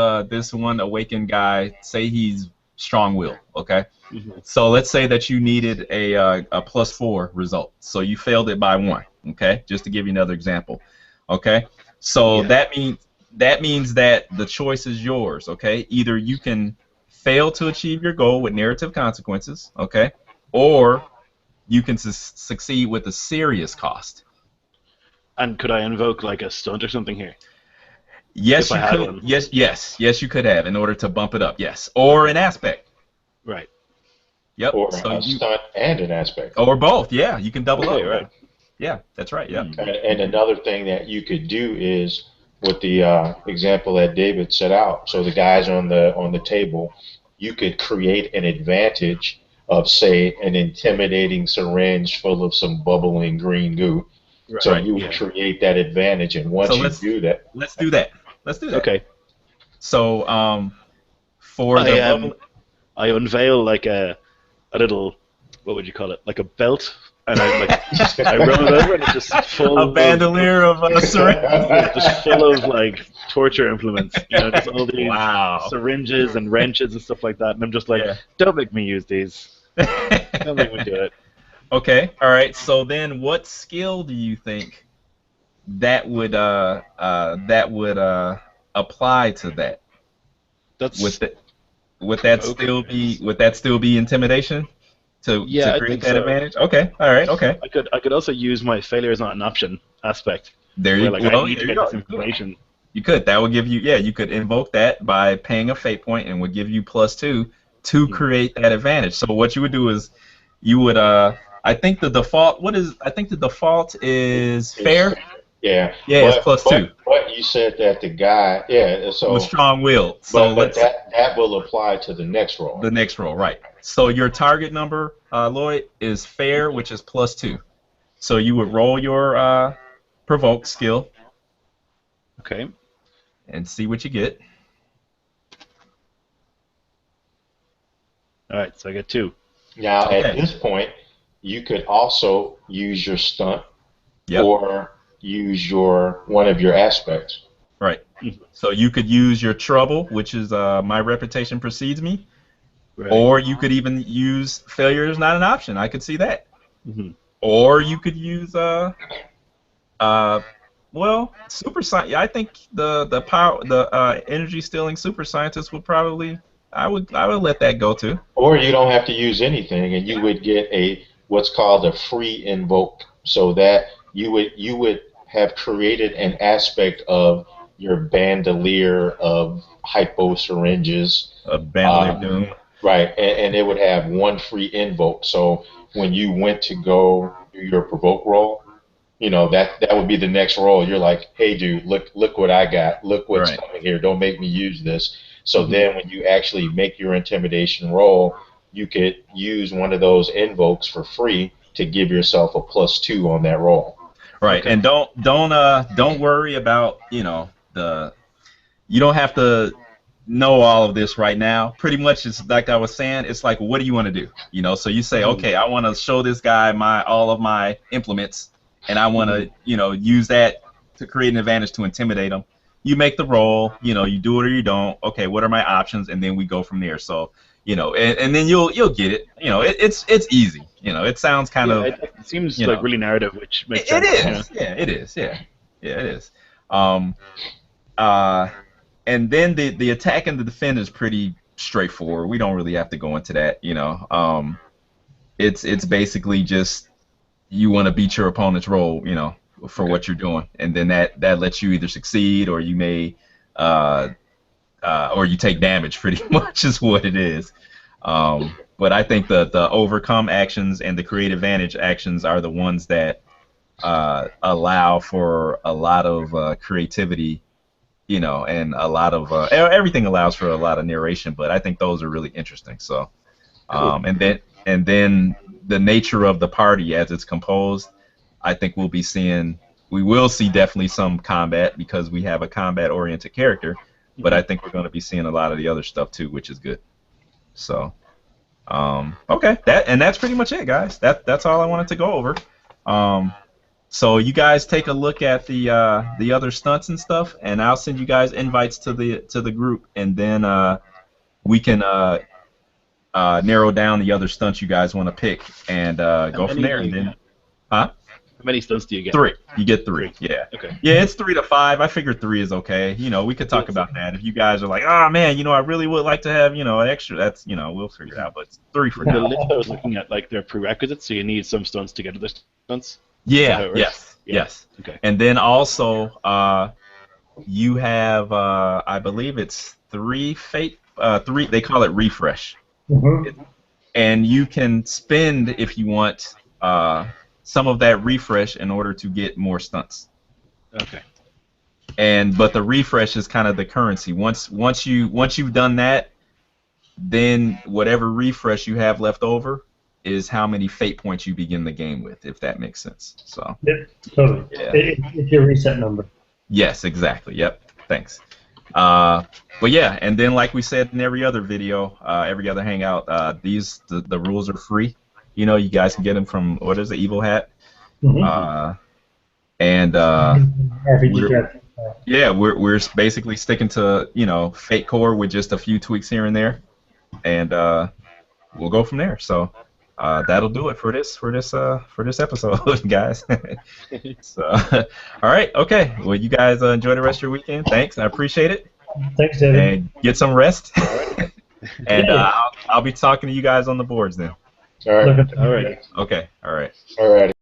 one awakened guy, say he's strong-willed. Okay. So let's say that you needed a plus 4 result. So you failed it by 1. Okay. Just to give you another example. Okay. So that means that the choice is yours, okay? Either you can fail to achieve your goal with narrative consequences, okay? Or you can succeed with a serious cost. And could I invoke like a stunt or something here? Yes, you could. Yes, you could have in order to bump it up. Yes, or an aspect. Right. Yep. Or a stunt and an aspect. Or both. Yeah, you can double up. Right. Yeah, that's right. Yeah. And another thing that you could do is with the example that David set out. So the guys on the table, you could create an advantage of, say, an intimidating syringe full of some bubbling green goo. Right. So you would create that advantage, and once you do that, let's do that. Okay. So I unveil like a little, what would you call it? Like a belt. And I run it over, and it's just full of bandolier of syringes, just full of like torture implements. Just all these syringes and wrenches and stuff like that. And I'm just like, don't make me use these. Don't make me do it. Okay, all right. So then, what skill do you think that would apply to that? Would that still be intimidation? To create that advantage? Okay, all right, okay. I could also use my failure is not an option aspect. There you go. I need to get this information. You could. That would give you, you could invoke that by paying a fate point and would give you plus 2 to create that advantage. So what you would do is you would, I think the default is fair. Yeah. Yeah, it's plus 2. But you said that the guy, so was strong-willed. So but that will apply to the next roll. The next roll, right. So your target number, Lloyd, is fair, which is plus 2. So you would roll your provoke skill. Okay. And see what you get. All right, so I get 2. Now, at this point, you could also use your stunt or use one of your aspects. Right. So you could use your trouble, which is my reputation precedes me. Right. Or you could even use failure is not an option. I could see that. Or you could use Well, super science. I think the power, the energy stealing super scientist would probably. I would let that go too. Or you don't have to use anything, and you would get a what's called a free invoke, so that you would have created an aspect of your bandolier of hypo syringes, A Bandolier uh, Doom. right? And it would have one free invoke. So when you went to go do your provoke roll, that would be the next roll. You're like, hey, dude, look what I got. Look what's Right. coming here. Don't make me use this. So Mhm. then when you actually make your intimidation roll, you could use one of those invokes for free to give yourself a +2 on that roll. Right. Okay. And don't worry about the you don't have to know all of this right now. Pretty much, it's like I was saying. It's like, what do you want to do? So you say, Mhm. okay, I want to show this guy all of my implements, and I want Mhm. to, use that to create an advantage to intimidate him. You make the roll. You do it or you don't. Okay, what are my options? And then we go from there. So, and then you'll get it. It's easy. It sounds kind Yeah, of, it seems you like know, really narrative, which makes it sense. Yeah. is. Yeah, it is. Yeah, yeah, it is. Um, uh, and then the attack and the defend is pretty straightforward. We don't really have to go into that. It's basically just you want to beat your opponent's roll, for Okay. what you're doing, and then that lets you either succeed or you may, uh, or you take damage. Pretty much is what it is. But I think the overcome actions and the create advantage actions are the ones that allow for a lot of creativity, and a lot of everything allows for a lot of narration, but I think those are really interesting. So, Cool. and then the nature of the party as it's composed, I think we will see definitely some combat because we have a combat oriented character, but I Mhm. think we're going to be seeing a lot of the other stuff too, which is good. So, okay, that's pretty much it, guys. That's all I wanted to go over. Um, so you guys take a look at the other stunts and stuff, and I'll send you guys invites to the group, and then we can narrow down the other stunts you guys want to pick and How go from many there. do And you then, get? huh? How many stunts do you get? Three. You get three. 3. Yeah. Okay. Yeah, it's 3 to 5. I figured three is okay. We could talk Yes. about that. If you guys are like, oh man, I really would like to have, an extra. That's, we'll figure it Mhm. out. But it's three for In the now. list, I was looking at like their prerequisites, so you need some stunts to get other stunts. Is that Yeah. how it works? Yes. Yeah. Yes. Okay. And then also, you have, I believe it's three fate. Three. They call it refresh. Mhm. And you can spend if you want some of that refresh in order to get more stunts. Okay. But the refresh is kind of the currency. Once you've done that, then whatever refresh you have left over is how many fate points you begin the game with, if that makes sense. So Yep, totally. yeah, It's your reset number. yes, exactly. Yep. Thanks. Uh, but yeah, and then like we said in every other video, every other hangout, the rules are free. You guys can get them from what is the Evil Hat, Mhm. Mhm. uh, and RPG we're draft. yeah we're basically sticking to Fate Core with just a few tweaks here and there, and we'll go from there. So that'll do it for this episode, guys. So all right, okay. Well, you guys enjoy the rest of your weekend. Thanks, I appreciate it, Thanks, David. and get some rest. Alrighty. And Yeah. I'll be talking to you guys on the boards then. All right. Looking Alrighty. forward to it. Okay. All right. All right.